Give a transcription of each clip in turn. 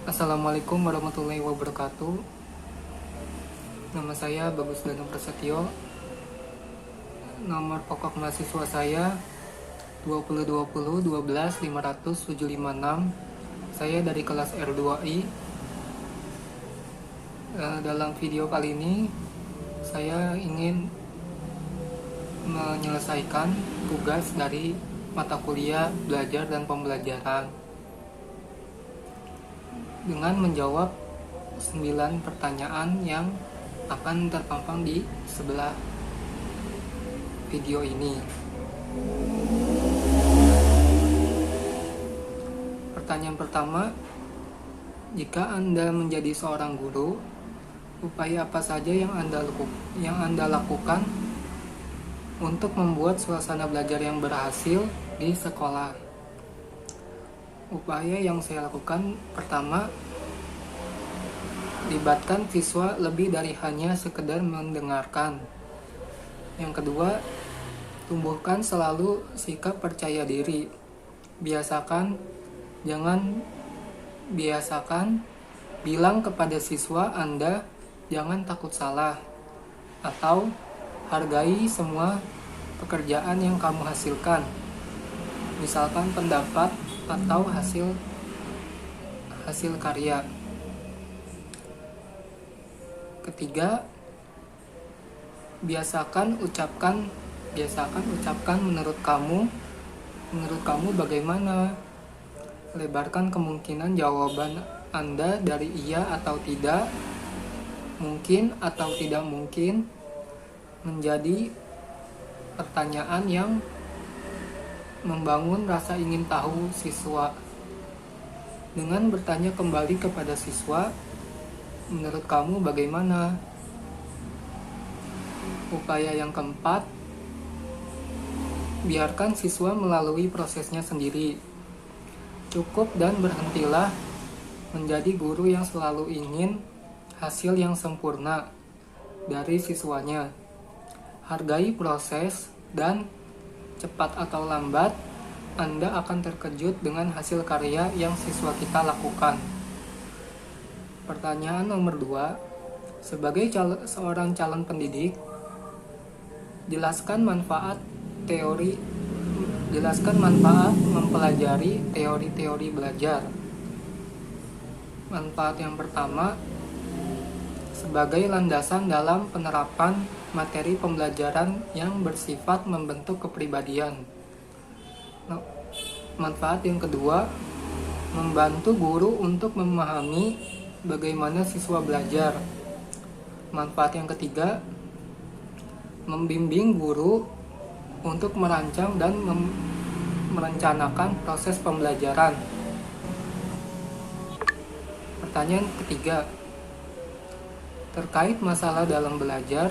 Assalamualaikum warahmatullahi wabarakatuh. Nama saya Bagus Danung Prasetyo. Nomor pokok mahasiswa saya 2020 12 500 756. Saya dari kelas R2I. Dalam video kali ini saya ingin menyelesaikan tugas dari mata kuliah belajar dan pembelajaran dengan menjawab 9 pertanyaan yang akan terpampang di sebelah video ini. Pertanyaan pertama, jika Anda menjadi seorang guru, upaya apa saja yang Anda lakukan untuk membuat suasana belajar yang berhasil di sekolah? Upaya yang saya lakukan pertama, libatkan siswa lebih dari hanya sekedar mendengarkan. Yang kedua, tumbuhkan selalu sikap percaya diri. Biasakan bilang kepada siswa Anda jangan takut salah, atau hargai semua pekerjaan yang kamu hasilkan, misalkan pendapat atau hasil karya. Ketiga, biasakan ucapkan menurut kamu bagaimana. Lebarkan kemungkinan jawaban Anda dari iya atau tidak, mungkin atau tidak mungkin, menjadi pertanyaan yang membangun rasa ingin tahu siswa. Dengan bertanya kembali kepada siswa, menurut kamu bagaimana? Upaya yang keempat, biarkan siswa melalui prosesnya sendiri. Cukup dan berhentilah menjadi guru yang selalu ingin hasil yang sempurna dari siswanya. Hargai proses, dan cepat atau lambat Anda akan terkejut dengan hasil karya yang siswa kita lakukan. Pertanyaan nomor 2, sebagai seorang calon pendidik, jelaskan manfaat mempelajari teori-teori belajar. Manfaat yang pertama, sebagai landasan dalam penerapan materi pembelajaran yang bersifat membentuk kepribadian. Manfaat yang kedua, membantu guru untuk memahami bagaimana siswa belajar. Manfaat yang ketiga, membimbing guru untuk merancang dan merencanakan proses pembelajaran. Pertanyaan ketiga, terkait masalah dalam belajar,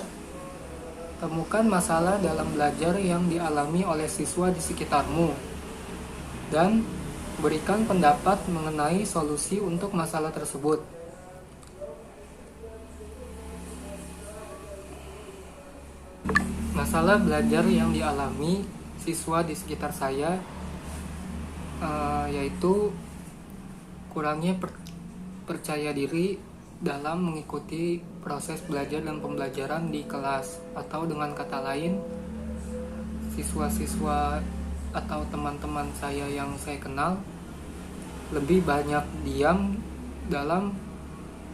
temukan masalah dalam belajar yang dialami oleh siswa di sekitarmu dan berikan pendapat mengenai solusi untuk masalah tersebut. Masalah belajar yang dialami siswa di sekitar saya yaitu kurangnya percaya diri dalam mengikuti proses belajar dan pembelajaran di kelas, atau dengan kata lain, siswa-siswa atau teman-teman saya yang saya kenal lebih banyak diam dalam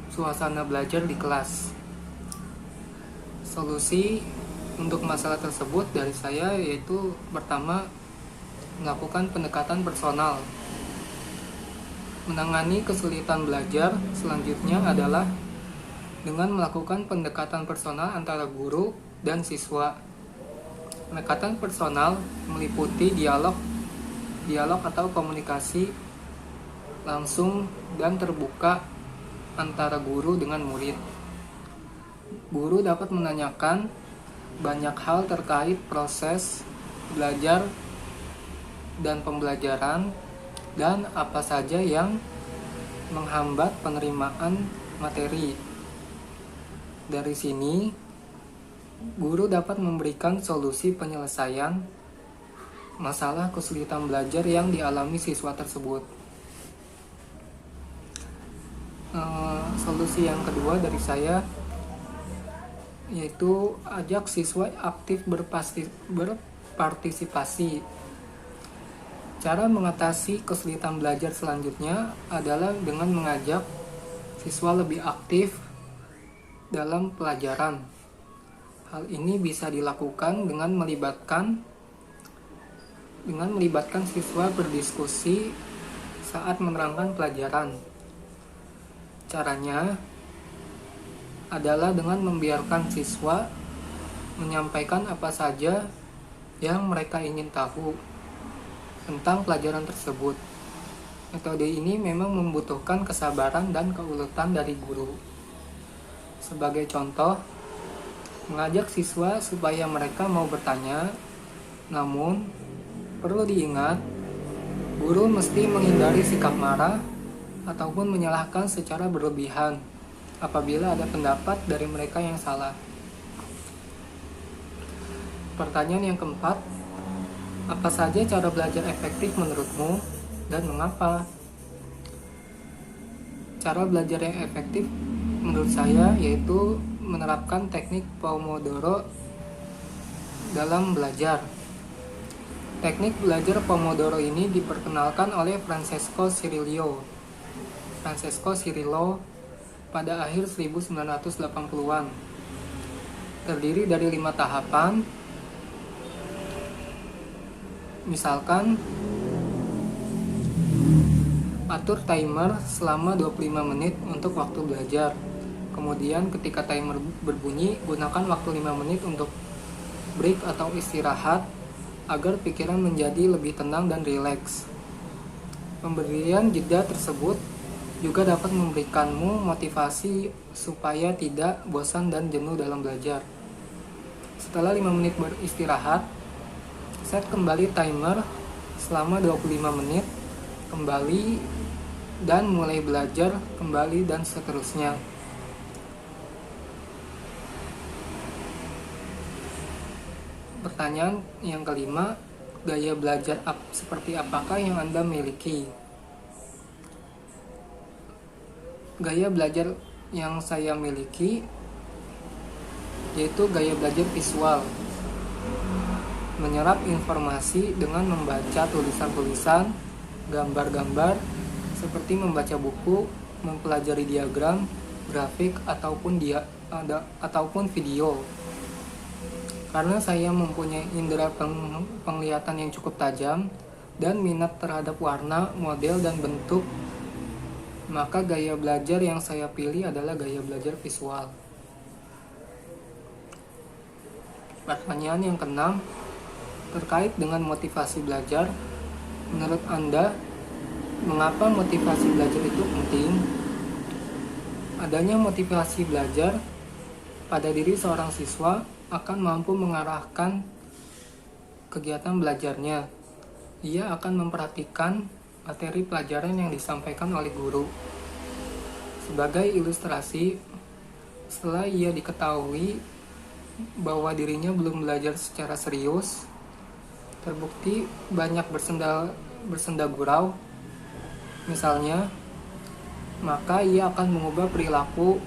suasana belajar di kelas. Solusi untuk masalah tersebut dari saya yaitu pertama, melakukan pendekatan personal. Menangani kesulitan belajar selanjutnya adalah dengan melakukan pendekatan personal antara guru dan siswa. Pendekatan personal meliputi dialog atau komunikasi langsung dan terbuka antara guru dengan murid. Guru dapat menanyakan banyak hal terkait proses belajar dan pembelajaran dan apa saja yang menghambat penerimaan materi. Dari sini, guru dapat memberikan solusi penyelesaian masalah kesulitan belajar yang dialami siswa tersebut. Solusi yang kedua dari saya yaitu ajak siswa aktif berpartisipasi. Cara mengatasi kesulitan belajar selanjutnya adalah dengan mengajak siswa lebih aktif dalam pelajaran. Hal ini bisa dilakukan dengan melibatkan siswa berdiskusi saat menerangkan pelajaran. Caranya adalah dengan membiarkan siswa menyampaikan apa saja yang mereka ingin tahu tentang pelajaran tersebut. Metode ini memang membutuhkan kesabaran dan keuletan dari guru. Sebagai contoh, mengajak siswa supaya mereka mau bertanya, namun perlu diingat, guru mesti menghindari sikap marah ataupun menyalahkan secara berlebihan apabila ada pendapat dari mereka yang salah. Pertanyaan yang keempat, apa saja cara belajar efektif menurutmu dan mengapa? Cara belajar yang efektif menurut saya yaitu menerapkan teknik Pomodoro dalam belajar. Teknik belajar Pomodoro ini diperkenalkan oleh Francesco Cirillo pada akhir 1980-an. Terdiri dari 5 tahapan. Misalkan, atur timer selama 25 menit untuk waktu belajar. Kemudian ketika timer berbunyi, gunakan waktu 5 menit untuk break atau istirahat agar pikiran menjadi lebih tenang dan rileks. Pemberian jeda tersebut juga dapat memberikanmu motivasi supaya tidak bosan dan jenuh dalam belajar. Setelah 5 menit beristirahat, set kembali timer selama 25 menit kembali dan mulai belajar kembali dan seterusnya. Pertanyaan yang kelima, gaya belajar seperti apakah yang Anda miliki? Gaya belajar yang saya miliki yaitu gaya belajar visual. Menyerap informasi dengan membaca tulisan-tulisan, gambar-gambar, seperti membaca buku, mempelajari diagram, grafik, ataupun video. Karena saya mempunyai indera penglihatan yang cukup tajam dan minat terhadap warna, model, dan bentuk, maka gaya belajar yang saya pilih adalah gaya belajar visual. Pertanyaan yang keenam, terkait dengan motivasi belajar, menurut Anda, mengapa motivasi belajar itu penting? Adanya motivasi belajar pada diri seorang siswa akan mampu mengarahkan kegiatan belajarnya. Ia akan memperhatikan materi pelajaran yang disampaikan oleh guru. Sebagai ilustrasi, setelah ia diketahui bahwa dirinya belum belajar secara serius, terbukti banyak bersenda gurau, misalnya, maka ia akan mengubah perilaku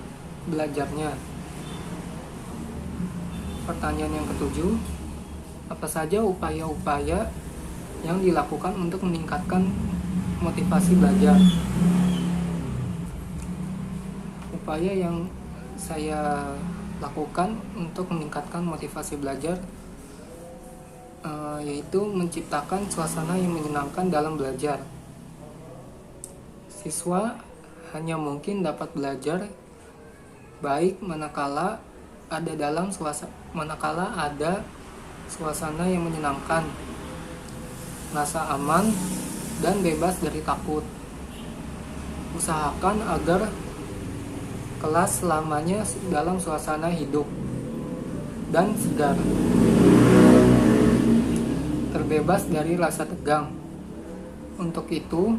belajarnya. Pertanyaan yang ketujuh, apa saja upaya-upaya yang dilakukan untuk meningkatkan motivasi belajar? Upaya yang saya lakukan untuk meningkatkan motivasi belajar yaitu menciptakan suasana yang menyenangkan dalam belajar. Siswa hanya mungkin dapat belajar baik manakala ada suasana yang menyenangkan, rasa aman, dan bebas dari takut. Usahakan agar kelas selamanya dalam suasana hidup dan segar, terbebas dari rasa tegang. Untuk itu,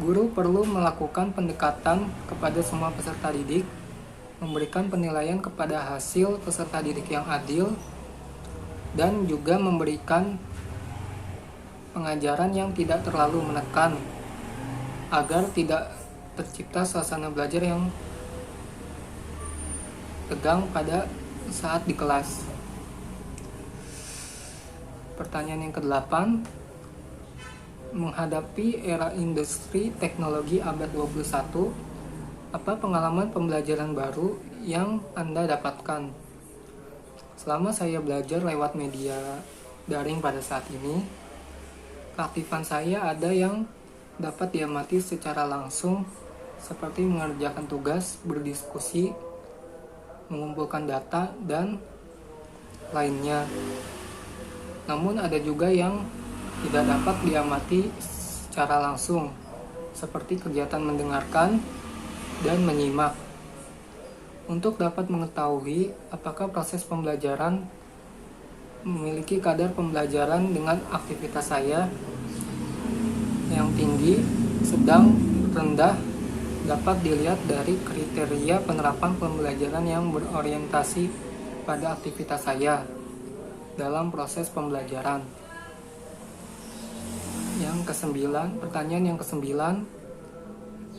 guru perlu melakukan pendekatan kepada semua peserta didik, memberikan penilaian kepada hasil peserta didik yang adil, dan juga memberikan pengajaran yang tidak terlalu menekan, agar tidak tercipta suasana belajar yang tegang pada saat di kelas. Pertanyaan yang ke-8, menghadapi era industri teknologi abad 21, apa pengalaman pembelajaran baru yang Anda dapatkan? Selama saya belajar lewat media daring pada saat ini, keaktifan saya ada yang dapat diamati secara langsung, seperti mengerjakan tugas, berdiskusi, mengumpulkan data, dan lainnya. Namun ada juga yang tidak dapat diamati secara langsung, seperti kegiatan mendengarkan dan menyimak. Untuk dapat mengetahui apakah proses pembelajaran memiliki kadar pembelajaran dengan aktivitas saya yang tinggi, sedang, rendah, dapat dilihat dari kriteria penerapan pembelajaran yang berorientasi pada aktivitas saya dalam proses pembelajaran. Pertanyaan yang ke-9,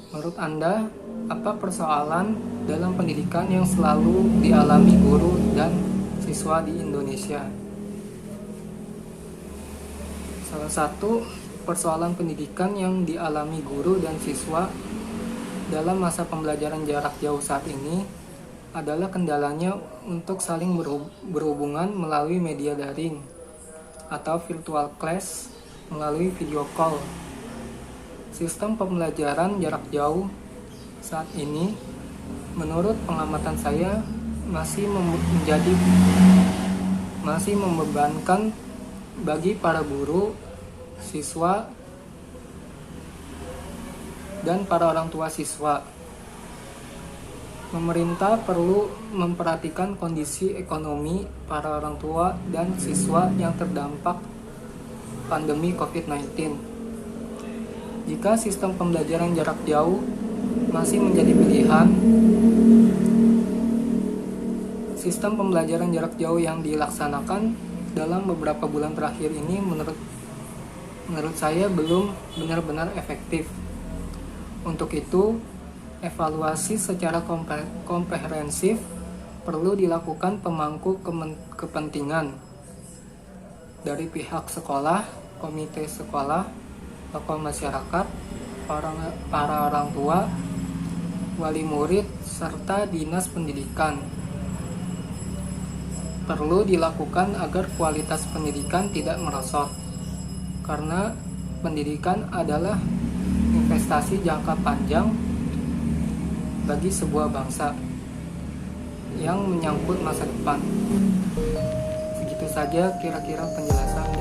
menurut Anda, apa persoalan dalam pendidikan yang selalu dialami guru dan siswa di Indonesia? Salah satu persoalan pendidikan yang dialami guru dan siswa dalam masa pembelajaran jarak jauh saat ini adalah kendalanya untuk saling berhubungan melalui media daring atau virtual class melalui video call. Sistem pembelajaran jarak jauh saat ini, menurut pengamatan saya, masih membebankan bagi para guru, siswa, dan para orang tua siswa. Pemerintah perlu memperhatikan kondisi ekonomi para orang tua dan siswa yang terdampak pandemi COVID-19. Jika sistem pembelajaran jarak jauh masih menjadi pilihan, sistem pembelajaran jarak jauh yang dilaksanakan dalam beberapa bulan terakhir ini menurut saya belum benar-benar efektif. Untuk itu, evaluasi secara komprehensif perlu dilakukan pemangku kepentingan dari pihak sekolah, komite sekolah, tokoh masyarakat, para orang tua, wali murid, serta dinas pendidikan. Perlu dilakukan agar kualitas pendidikan tidak merosot, karena pendidikan adalah investasi jangka panjang bagi sebuah bangsa yang menyangkut masa depan. Segitu saja kira-kira penjelasan